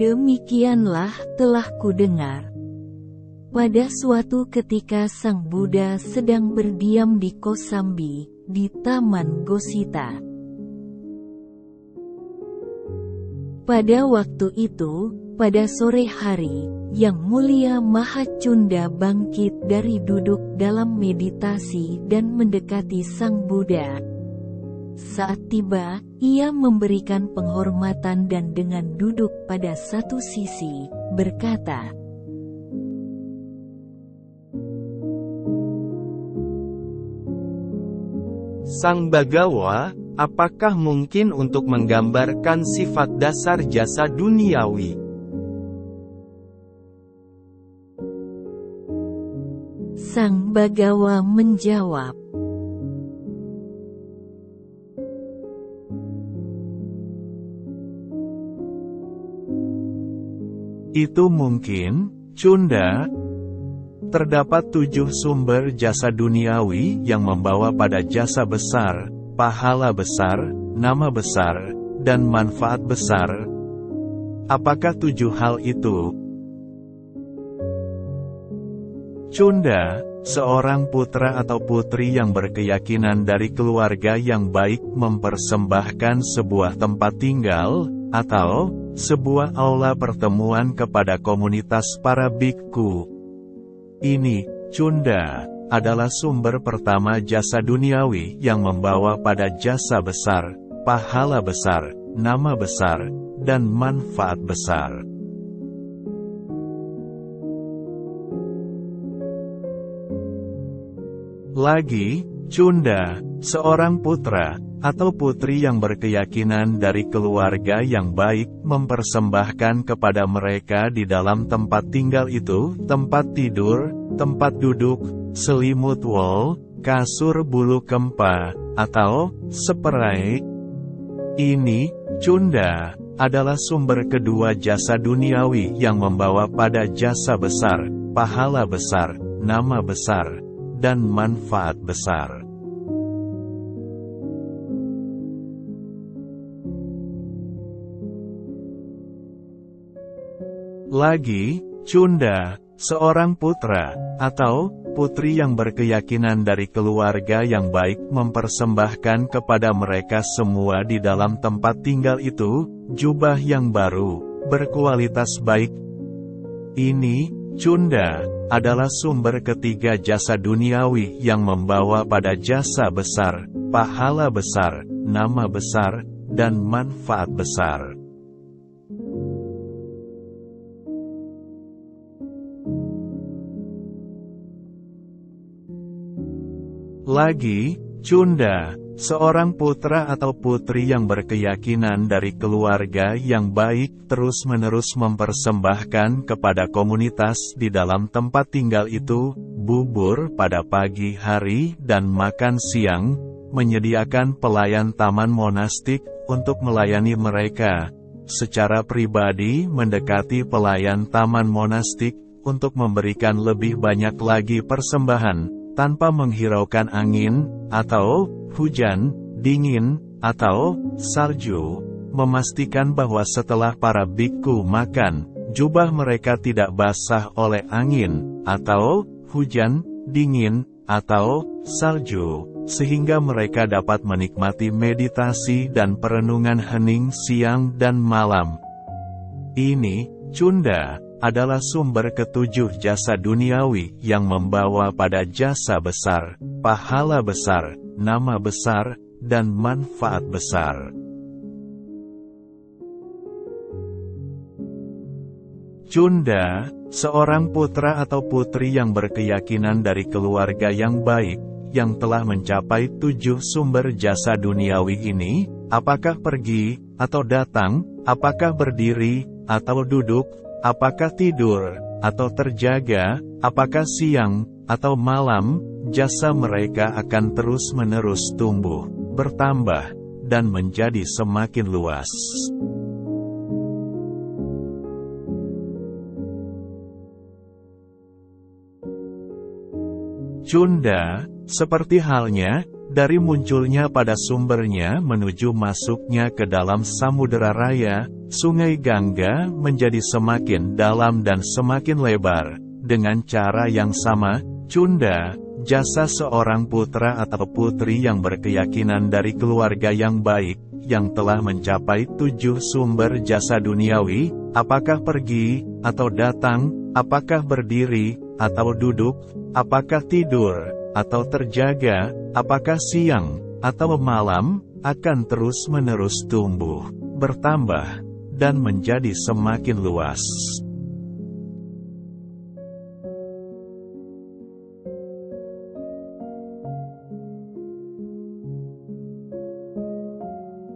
Demikianlah telah kudengar. Pada suatu ketika Sang Buddha sedang berdiam di Kosambi, di Taman Gosita. Pada waktu itu, pada sore hari, Yang Mulia Mahacunda bangkit dari duduk dalam meditasi dan mendekati Sang Buddha. Saat tiba, ia memberikan penghormatan dan dengan duduk pada satu sisi, berkata, Sang Bagawa, apakah mungkin untuk menggambarkan sifat dasar jasa duniawi? Sang Bagawa menjawab, Itu mungkin, Cunda. Terdapat 7 sumber jasa duniawi yang membawa pada jasa besar, pahala besar, nama besar, dan manfaat besar. Apakah 7 hal itu? Cunda, seorang putra atau putri yang berkeyakinan dari keluarga yang baik mempersembahkan sebuah tempat tinggal, atau sebuah aula pertemuan kepada komunitas para bikku. Ini, Cunda, adalah sumber pertama jasa duniawi yang membawa pada jasa besar, pahala besar, nama besar, dan manfaat besar. Lagi, Cunda, seorang putra atau putri yang berkeyakinan dari keluarga yang baik mempersembahkan kepada mereka di dalam tempat tinggal itu, tempat tidur, tempat duduk, selimut wol, kasur bulu kempa, atau seperai. Ini, Cunda, adalah sumber kedua jasa duniawi yang membawa pada jasa besar, pahala besar, nama besar, dan manfaat besar. Lagi, Cunda, seorang putra atau putri yang berkeyakinan dari keluarga yang baik mempersembahkan kepada mereka semua di dalam tempat tinggal itu, jubah yang baru, berkualitas baik. Ini, Cunda, adalah sumber ketiga jasa duniawi yang membawa pada jasa besar, pahala besar, nama besar, dan manfaat besar. Lagi, Cunda, seorang putra atau putri yang berkeyakinan dari keluarga yang baik terus-menerus mempersembahkan kepada komunitas di dalam tempat tinggal itu, bubur pada pagi hari dan makan siang, menyediakan pelayan taman monastik untuk melayani mereka. Secara pribadi mendekati pelayan taman monastik untuk memberikan lebih banyak lagi persembahan, tanpa menghiraukan angin, atau hujan, dingin, atau salju, memastikan bahwa setelah para bikku makan, jubah mereka tidak basah oleh angin, atau hujan, dingin, atau salju, sehingga mereka dapat menikmati meditasi dan perenungan hening siang dan malam. Ini, Cunda, adalah sumber ketujuh jasa duniawi yang membawa pada jasa besar, pahala besar, nama besar, dan manfaat besar. Cunda, seorang putra atau putri yang berkeyakinan dari keluarga yang baik, yang telah mencapai 7 sumber jasa duniawi ini, apakah pergi, atau datang, apakah berdiri, atau duduk, apakah tidur, atau terjaga, apakah siang, atau malam, jasa mereka akan terus-menerus tumbuh, bertambah, dan menjadi semakin luas. Cunda, seperti halnya, dari munculnya pada sumbernya menuju masuknya ke dalam samudera raya, sungai Gangga menjadi semakin dalam dan semakin lebar. Dengan cara yang sama, Cunda, jasa seorang putra atau putri yang berkeyakinan dari keluarga yang baik, yang telah mencapai 7 sumber jasa duniawi, apakah pergi, atau datang, apakah berdiri, atau duduk, apakah tidur, atau terjaga, apakah siang, atau malam, akan terus-menerus tumbuh, bertambah, dan menjadi semakin luas.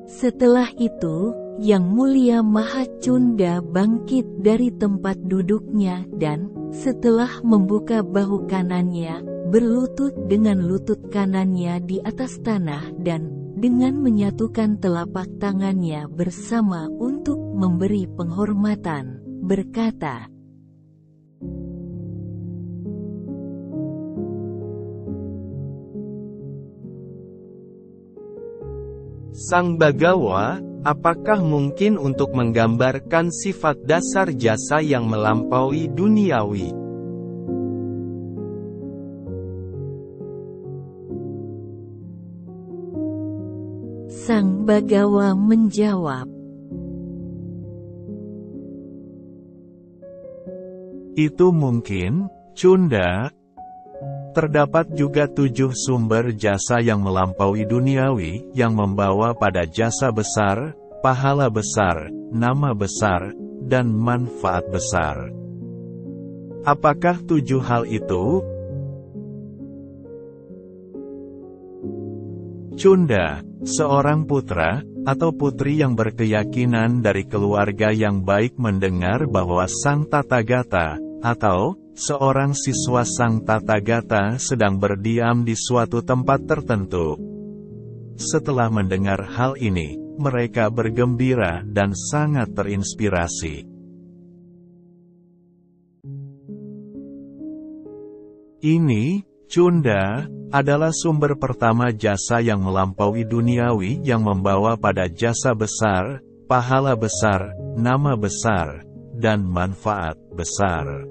Setelah itu, Yang Mulia Maha Cunda bangkit dari tempat duduknya dan, setelah membuka bahu kanannya, berlutut dengan lutut kanannya di atas tanah dan, dengan menyatukan telapak tangannya bersama untuk memberi penghormatan, berkata, Sang Bagawa, apakah mungkin untuk menggambarkan sifat dasar jasa yang melampaui duniawi? Sang Bagawa menjawab, Itu mungkin, Cunda. Terdapat juga 7 sumber jasa yang melampaui duniawi, yang membawa pada jasa besar, pahala besar, nama besar, dan manfaat besar. Apakah 7 hal itu? Cunda, seorang putra, atau putri yang berkeyakinan dari keluarga yang baik mendengar bahwa Sang Tathagata, atau seorang siswa Sang Tathagata sedang berdiam di suatu tempat tertentu. Setelah mendengar hal ini, mereka bergembira dan sangat terinspirasi. Ini, Cunda, adalah sumber pertama jasa yang melampaui duniawi yang membawa pada jasa besar, pahala besar, nama besar, dan manfaat besar.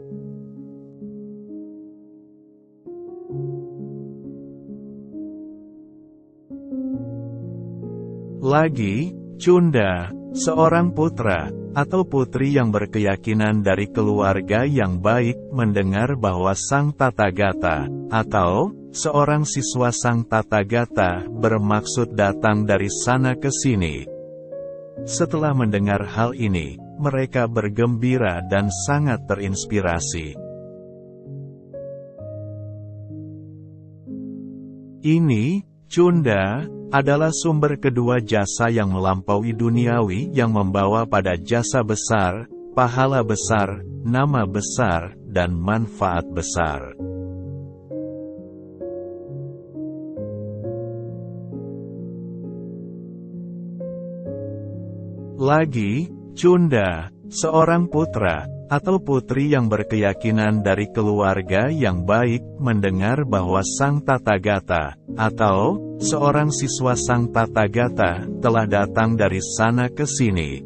Lagi, Cunda, seorang putra, atau putri yang berkeyakinan dari keluarga yang baik mendengar bahwa Sang Tathagata, atau seorang siswa Sang Tathagata bermaksud datang dari sana ke sini. Setelah mendengar hal ini, mereka bergembira dan sangat terinspirasi. Ini, Cunda, adalah sumber kedua jasa yang melampaui duniawi yang membawa pada jasa besar, pahala besar, nama besar, dan manfaat besar. Lagi, Cunda, seorang putra, atau putri yang berkeyakinan dari keluarga yang baik mendengar bahwa Sang Tathagata, atau seorang siswa Sang Tathagata, telah datang dari sana ke sini.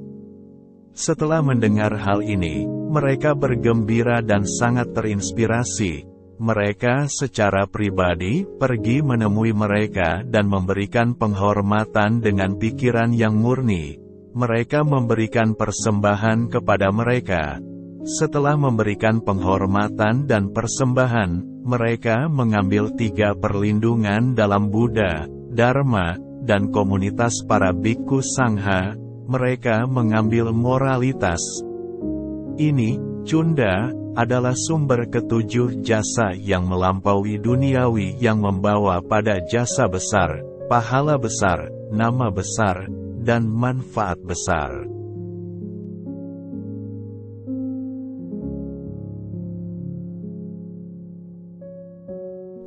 Setelah mendengar hal ini, mereka bergembira dan sangat terinspirasi. Mereka secara pribadi pergi menemui mereka dan memberikan penghormatan dengan pikiran yang murni. Mereka memberikan persembahan kepada mereka. Setelah memberikan penghormatan dan persembahan, mereka mengambil 3 perlindungan dalam Buddha, Dharma, dan komunitas para bhikkhu sangha. Mereka mengambil moralitas. Ini, Cunda adalah sumber ketujuh jasa yang melampaui duniawi yang membawa pada jasa besar, pahala besar, nama besar, dan manfaat besar.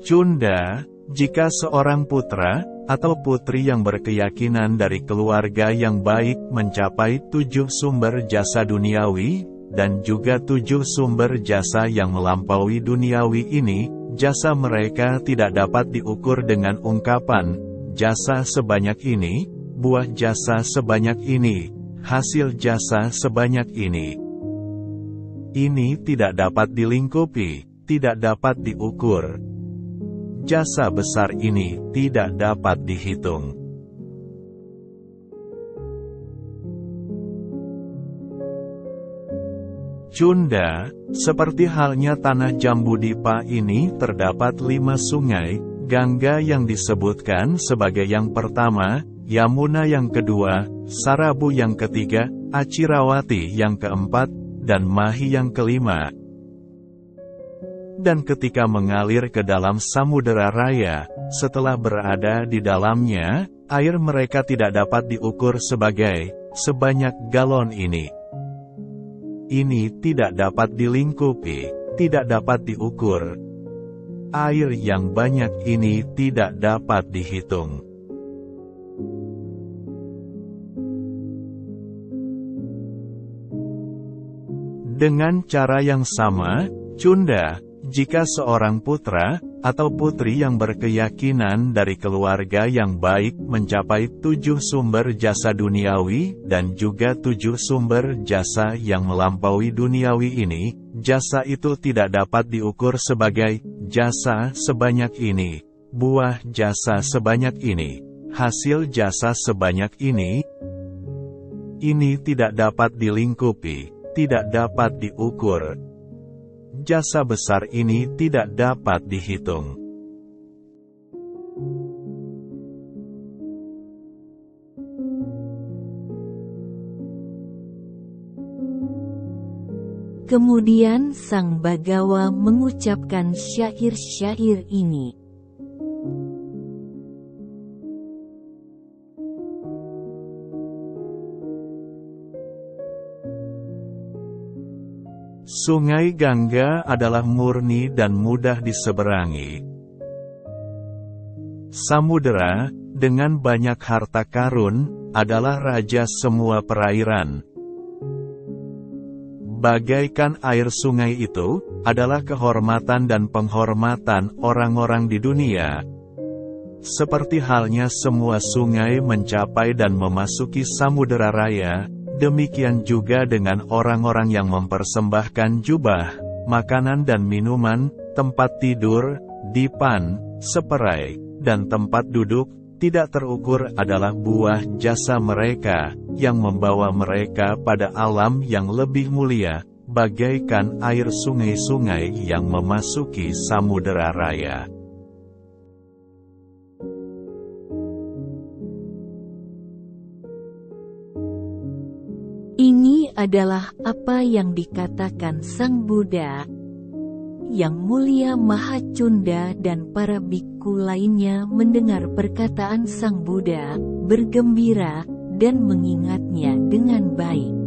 Cunda, jika seorang putra atau putri yang berkeyakinan dari keluarga yang baik mencapai 7 sumber jasa duniawi, dan juga 7 sumber jasa yang melampaui duniawi ini, jasa mereka tidak dapat diukur dengan ungkapan, jasa sebanyak ini, buah jasa sebanyak ini, hasil jasa sebanyak ini. Ini tidak dapat dilingkupi, tidak dapat diukur. Jasa besar ini tidak dapat dihitung. Cunda, seperti halnya tanah Jambudipa ini terdapat 5 sungai, Gangga yang disebutkan sebagai yang pertama, Yamuna yang kedua, Sarabu yang ketiga, Acirawati yang keempat, dan Mahi yang kelima. Dan ketika mengalir ke dalam Samudera Raya, setelah berada di dalamnya, air mereka tidak dapat diukur sebanyak galon ini. Ini tidak dapat dilingkupi, tidak dapat diukur. Air yang banyak ini tidak dapat dihitung. Dengan cara yang sama, Cunda, jika seorang putra atau putri yang berkeyakinan dari keluarga yang baik mencapai 7 sumber jasa duniawi dan juga 7 sumber jasa yang melampaui duniawi ini, jasa itu tidak dapat diukur sebagai jasa sebanyak ini, buah jasa sebanyak ini, hasil jasa sebanyak ini. Ini tidak dapat dilingkupi, tidak dapat diukur. Jasa besar ini tidak dapat dihitung. Kemudian Sang Bagawa mengucapkan syair-syair ini. Sungai Gangga adalah murni dan mudah diseberangi. Samudera, dengan banyak harta karun, adalah raja semua perairan. Bagaikan air sungai itu, adalah kehormatan dan penghormatan orang-orang di dunia. Seperti halnya semua sungai mencapai dan memasuki Samudera Raya, demikian juga dengan orang-orang yang mempersembahkan jubah, makanan dan minuman, tempat tidur, dipan, seperai, dan tempat duduk, tidak terukur adalah buah jasa mereka, yang membawa mereka pada alam yang lebih mulia, bagaikan air sungai-sungai yang memasuki Samudera Raya. Ini adalah apa yang dikatakan Sang Buddha. Yang Mulia Maha Cunda dan para bikku lainnya mendengar perkataan Sang Buddha, bergembira, dan mengingatnya dengan baik.